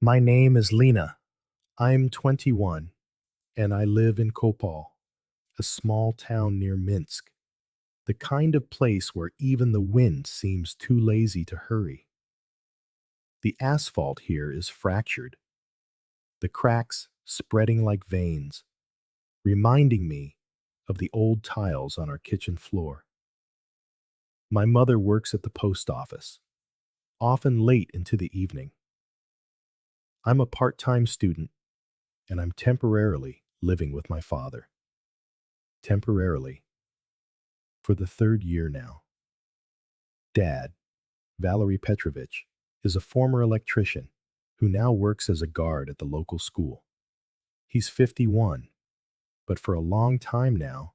My name is Lena. I'm 21, and I live in Kopal, a small town near Minsk, the kind of place where even the wind seems too lazy to hurry. The asphalt here is fractured, the cracks spreading like veins, reminding me of the old tiles on our kitchen floor. My mother works at the post office, often late into the evening. I'm a part-time student, and I'm temporarily living with my father. Temporarily. For the third year now. Dad, Valeriy Petrovich, is a former electrician who now works as a guard at the local school. He's 51, but for a long time now,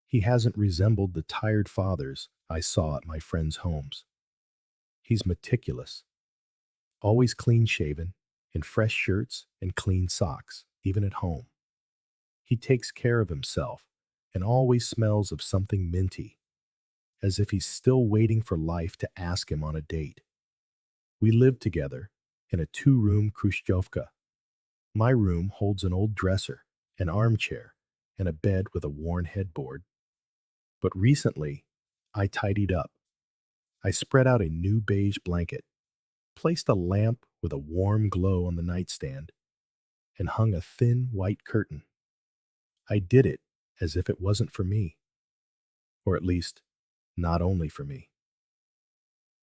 he hasn't resembled the tired fathers I saw at my friends' homes. He's meticulous, always clean-shaven, in fresh shirts and clean socks, even at home. He takes care of himself and always smells of something minty, as if he's still waiting for life to ask him on a date. We live together in a two-room Khrushchevka. My room holds an old dresser, an armchair, and a bed with a worn headboard. But recently, I tidied up. I spread out a new beige blanket, placed a lamp with a warm glow on the nightstand, and hung a thin white curtain. I did it as if it wasn't for me, or at least, not only for me.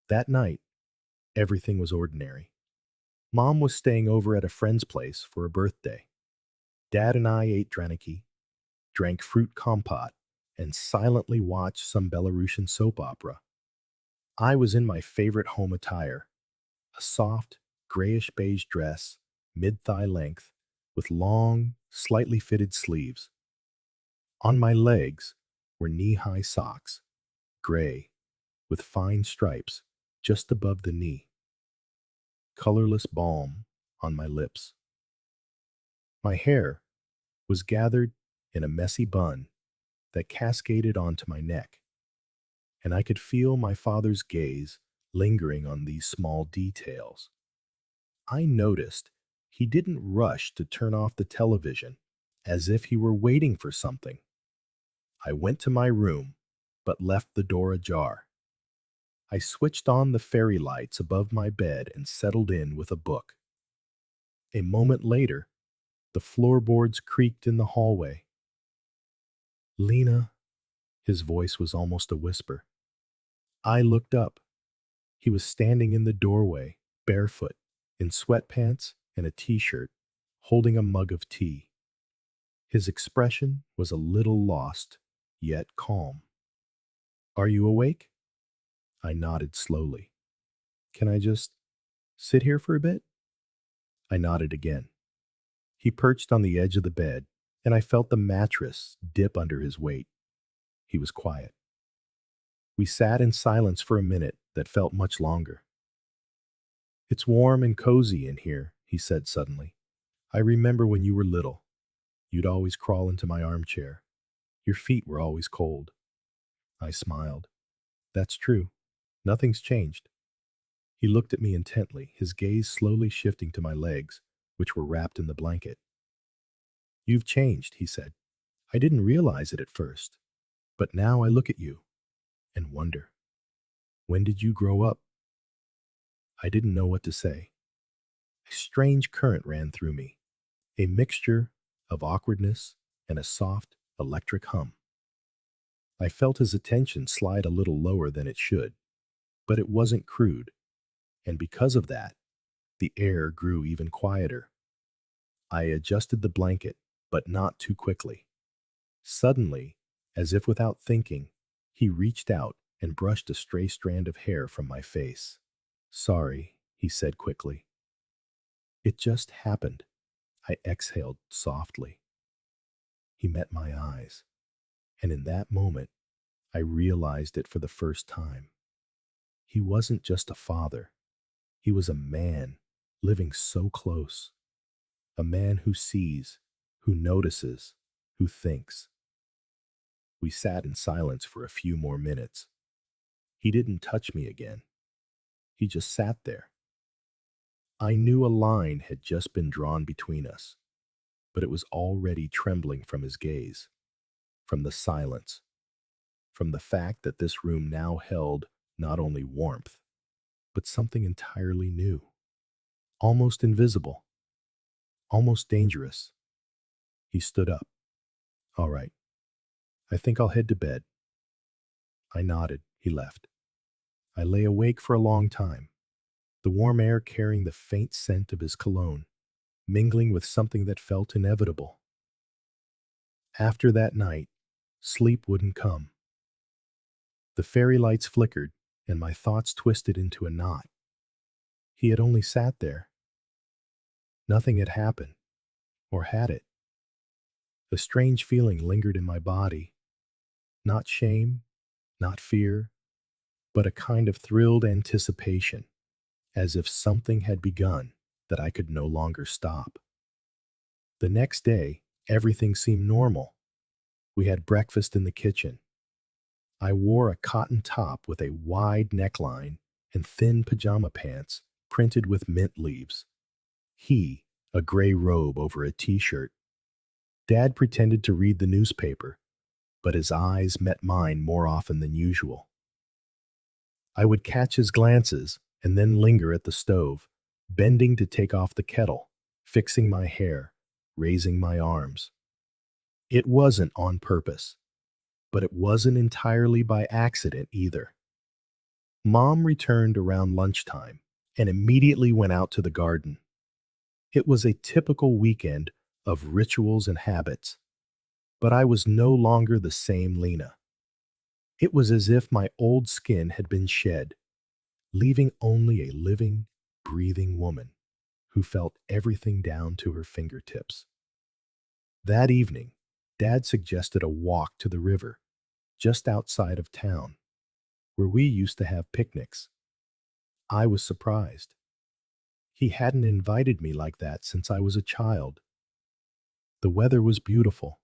That night, everything was ordinary. Mom was staying over at a friend's place for a birthday. Dad and I ate draniki, drank fruit compote, and silently watched some Belarusian soap opera. I was in my favorite home attire, a soft, grayish-beige dress, mid-thigh length, with long, slightly fitted sleeves. On my legs were knee-high socks, gray, with fine stripes just above the knee. Colorless balm on my lips. My hair was gathered in a messy bun that cascaded onto my neck, and I could feel my father's gaze lingering on these small details. I noticed he didn't rush to turn off the television as if he were waiting for something. I went to my room, but left the door ajar. I switched on the fairy lights above my bed and settled in with a book. A moment later, the floorboards creaked in the hallway. Lena, his voice was almost a whisper. I looked up. He was standing in the doorway, barefoot, in sweatpants and a t-shirt, holding a mug of tea. His expression was a little lost, yet calm. Are you awake? I nodded slowly. Can I just sit here for a bit? I nodded again. He perched on the edge of the bed, and I felt the mattress dip under his weight. He was quiet. We sat in silence for a minute that felt much longer. It's warm and cozy in here, he said suddenly. I remember when you were little. You'd always crawl into my armchair. Your feet were always cold. I smiled. That's true. Nothing's changed. He looked at me intently, his gaze slowly shifting to my legs, which were wrapped in the blanket. You've changed, he said. I didn't realize it at first, but now I look at you and wonder, when did you grow up? I didn't know what to say. A strange current ran through me, a mixture of awkwardness and a soft, electric hum. I felt his attention slide a little lower than it should, but it wasn't crude, and because of that, the air grew even quieter. I adjusted the blanket, but not too quickly. Suddenly, as if without thinking, he reached out and brushed a stray strand of hair from my face. Sorry, he said quickly. It just happened. I exhaled softly. He met my eyes, and in that moment, I realized it for the first time. He wasn't just a father. He was a man living so close. A man who sees, who notices, who thinks. We sat in silence for a few more minutes. He didn't touch me again. He just sat there. I knew a line had just been drawn between us, but it was already trembling from his gaze, from the silence, from the fact that this room now held not only warmth, but something entirely new, almost invisible, almost dangerous. He stood up. All right, I think I'll head to bed. I nodded. He left. I lay awake for a long time, the warm air carrying the faint scent of his cologne, mingling with something that felt inevitable. After that night, sleep wouldn't come. The fairy lights flickered, and my thoughts twisted into a knot. He had only sat there. Nothing had happened, or had it? A strange feeling lingered in my body. Not shame, not fear, but a kind of thrilled anticipation, as if something had begun that I could no longer stop. The next day, everything seemed normal. We had breakfast in the kitchen. I wore a cotton top with a wide neckline and thin pajama pants printed with mint leaves. He, a gray robe over a t-shirt. Dad pretended to read the newspaper, but his eyes met mine more often than usual. I would catch his glances and then linger at the stove, bending to take off the kettle, fixing my hair, raising my arms. It wasn't on purpose, but it wasn't entirely by accident either. Mom returned around lunchtime and immediately went out to the garden. It was a typical weekend of rituals and habits, but I was no longer the same Lena. It was as if my old skin had been shed, leaving only a living, breathing woman who felt everything down to her fingertips. That evening, Dad suggested a walk to the river, just outside of town, where we used to have picnics. I was surprised. He hadn't invited me like that since I was a child. The weather was beautiful,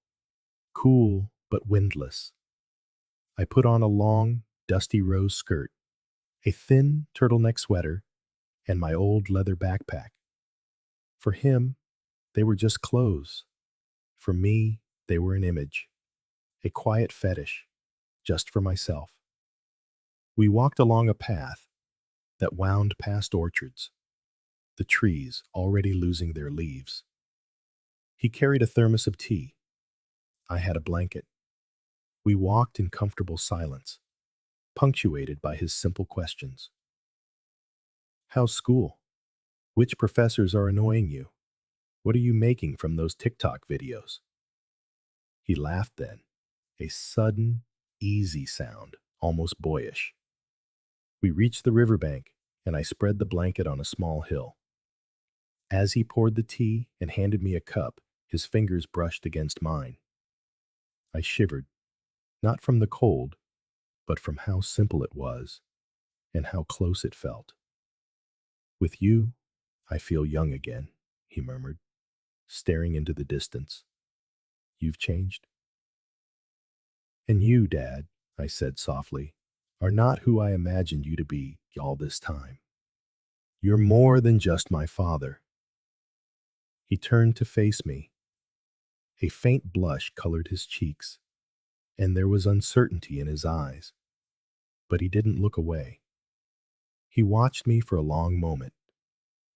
cool but windless. I put on a long, dusty rose skirt, a thin turtleneck sweater, and my old leather backpack. For him, they were just clothes. For me, they were an image, a quiet fetish, just for myself. We walked along a path that wound past orchards, the trees already losing their leaves. He carried a thermos of tea. I had a blanket. We walked in comfortable silence, punctuated by his simple questions. How's school? Which professors are annoying you? What are you making from those TikTok videos? He laughed then, a sudden, easy sound, almost boyish. We reached the riverbank, and I spread the blanket on a small hill. As he poured the tea and handed me a cup, his fingers brushed against mine. I shivered, not from the cold, but from how simple it was and how close it felt. With you, I feel young again, he murmured, staring into the distance. You've changed? And you, Dad, I said softly, are not who I imagined you to be all this time. You're more than just my father. He turned to face me. A faint blush colored his cheeks, and there was uncertainty in his eyes. But he didn't look away. He watched me for a long moment,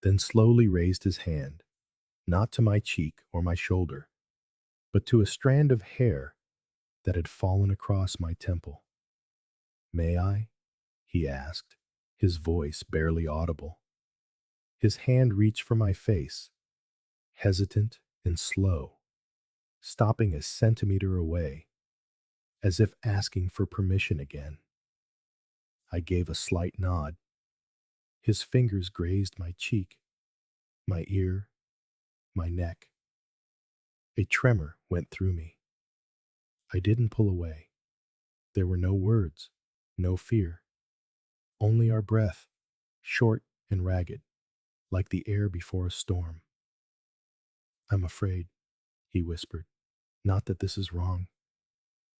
then slowly raised his hand, not to my cheek or my shoulder, but to a strand of hair that had fallen across my temple. May I? He asked, his voice barely audible. His hand reached for my face, hesitant and slow, stopping a centimeter away, as if asking for permission again. I gave a slight nod. His fingers grazed my cheek, my ear, my neck. A tremor went through me. I didn't pull away. There were no words, no fear, only our breath, short and ragged, like the air before a storm. I'm afraid, he whispered. Not that this is wrong,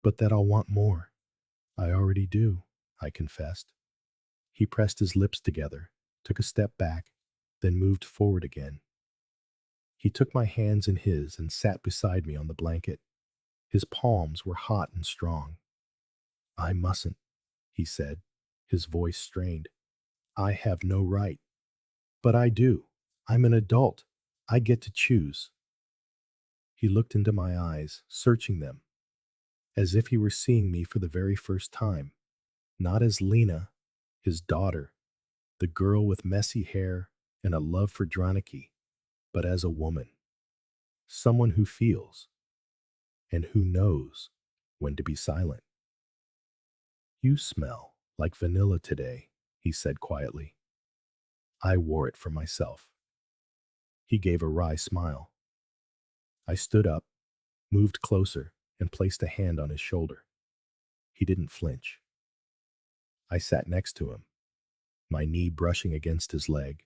but that I'll want more. I already do, I confessed. He pressed his lips together, took a step back, then moved forward again. He took my hands in his and sat beside me on the blanket. His palms were hot and strong. I mustn't, he said, his voice strained. I have no right. But I do. I'm an adult. I get to choose. He looked into my eyes, searching them, as if he were seeing me for the very first time, not as Lena, his daughter, the girl with messy hair and a love for Draniki, but as a woman, someone who feels and who knows when to be silent. You smell like vanilla today, he said quietly. I wore it for myself. He gave a wry smile. I stood up, moved closer, and placed a hand on his shoulder. He didn't flinch. I sat next to him, my knee brushing against his leg.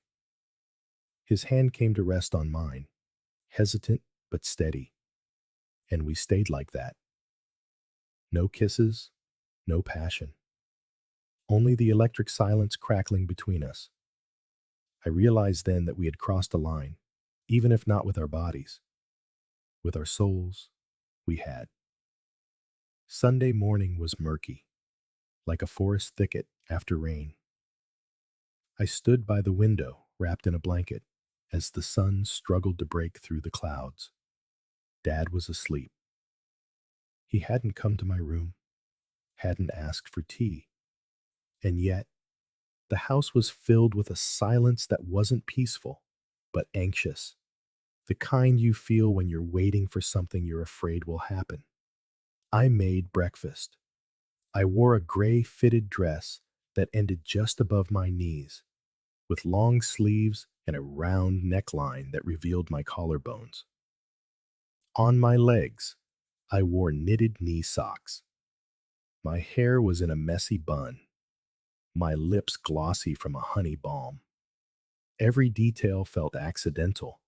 His hand came to rest on mine, hesitant but steady, and we stayed like that. No kisses, no passion. Only the electric silence crackling between us. I realized then that we had crossed a line, even if not with our bodies. With our souls, we had. Sunday morning was murky, like a forest thicket after rain. I stood by the window, wrapped in a blanket, as the sun struggled to break through the clouds. Dad was asleep. He hadn't come to my room, hadn't asked for tea, and yet the house was filled with a silence that wasn't peaceful, but anxious, the kind you feel when you're waiting for something you're afraid will happen. I made breakfast. I wore a gray fitted dress that ended just above my knees, with long sleeves and a round neckline that revealed my collarbones. On my legs, I wore knitted knee socks. My hair was in a messy bun, my lips glossy from a honey balm. Every detail felt accidental,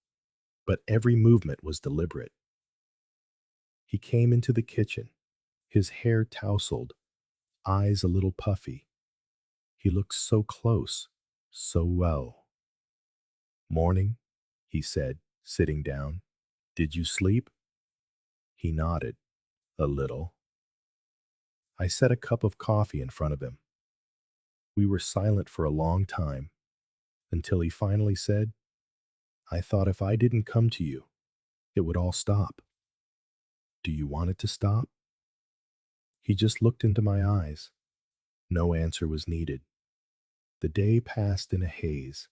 but every movement was deliberate. He came into the kitchen, his hair tousled, eyes a little puffy. He looked so close, so well. Morning, he said, sitting down. Did you sleep? He nodded, a little. I set a cup of coffee in front of him. We were silent for a long time, until he finally said, I thought if I didn't come to you, it would all stop. Do you want it to stop? He just looked into my eyes. No answer was needed. The day passed in a haze.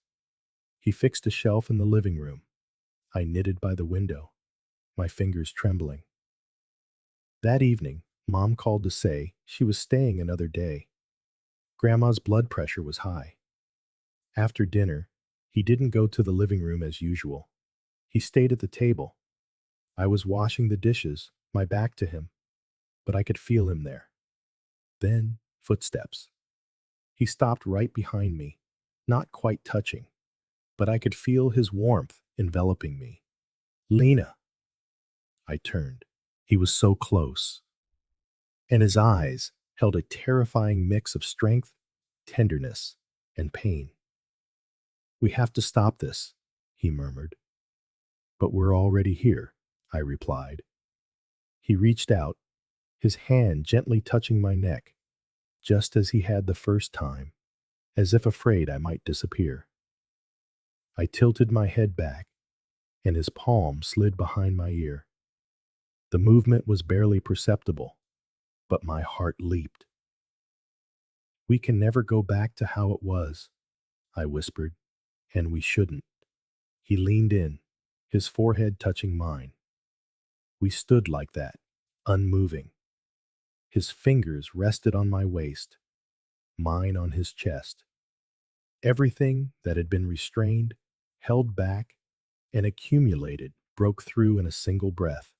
He fixed a shelf in the living room. I knitted by the window, my fingers trembling. That evening, Mom called to say she was staying another day. Grandma's blood pressure was high. After dinner, he didn't go to the living room as usual. He stayed at the table. I was washing the dishes, my back to him, but I could feel him there. Then, footsteps. He stopped right behind me, not quite touching, but I could feel his warmth enveloping me. Lena! I turned. He was so close, and his eyes held a terrifying mix of strength, tenderness, and pain. We have to stop this, he murmured. But we're already here, I replied. He reached out, his hand gently touching my neck, just as he had the first time, as if afraid I might disappear. I tilted my head back, and his palm slid behind my ear. The movement was barely perceptible, but my heart leaped. We can never go back to how it was, I whispered, and we shouldn't. He leaned in, his forehead touching mine. We stood like that, unmoving. His fingers rested on my waist, mine on his chest. Everything that had been restrained, held back, and accumulated broke through in a single breath,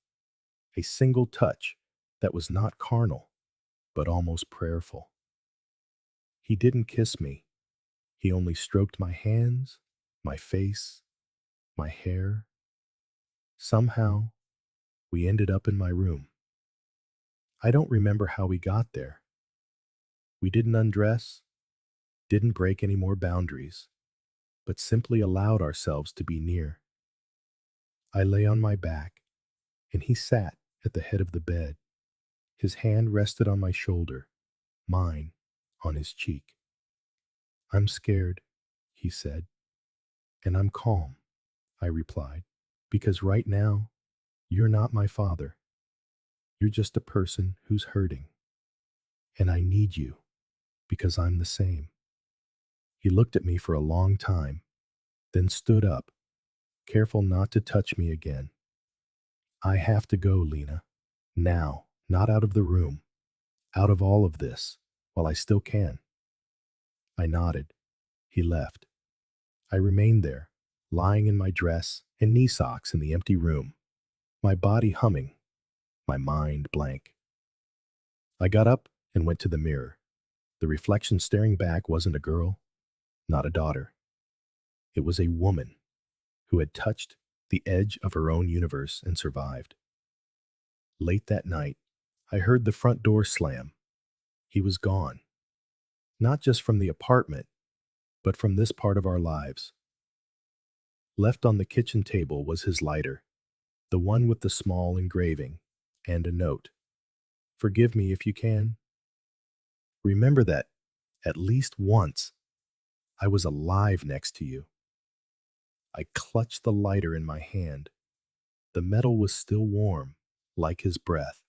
a single touch that was not carnal, but almost prayerful. He didn't kiss me. He only stroked my hands, my face, my hair. Somehow, we ended up in my room. I don't remember how we got there. We didn't undress, didn't break any more boundaries, but simply allowed ourselves to be near. I lay on my back, and he sat at the head of the bed. His hand rested on my shoulder, mine on his cheek. "I'm scared," he said. "And I'm calm," I replied, "because right now, you're not my father. You're just a person who's hurting. And I need you, because I'm the same." He looked at me for a long time, then stood up, careful not to touch me again. "I have to go, Lena. Now, not out of the room, out of all of this, while I still can." I nodded. He left. I remained there, lying in my dress and knee socks in the empty room, my body humming, my mind blank. I got up and went to the mirror. The reflection staring back wasn't a girl, not a daughter. It was a woman who had touched the edge of her own universe and survived. Late that night, I heard the front door slam. He was gone, not just from the apartment, but from this part of our lives. Left on the kitchen table was his lighter, the one with the small engraving, and a note. "Forgive me if you can. Remember that, at least once, I was alive next to you." I clutched the lighter in my hand. The metal was still warm, like his breath.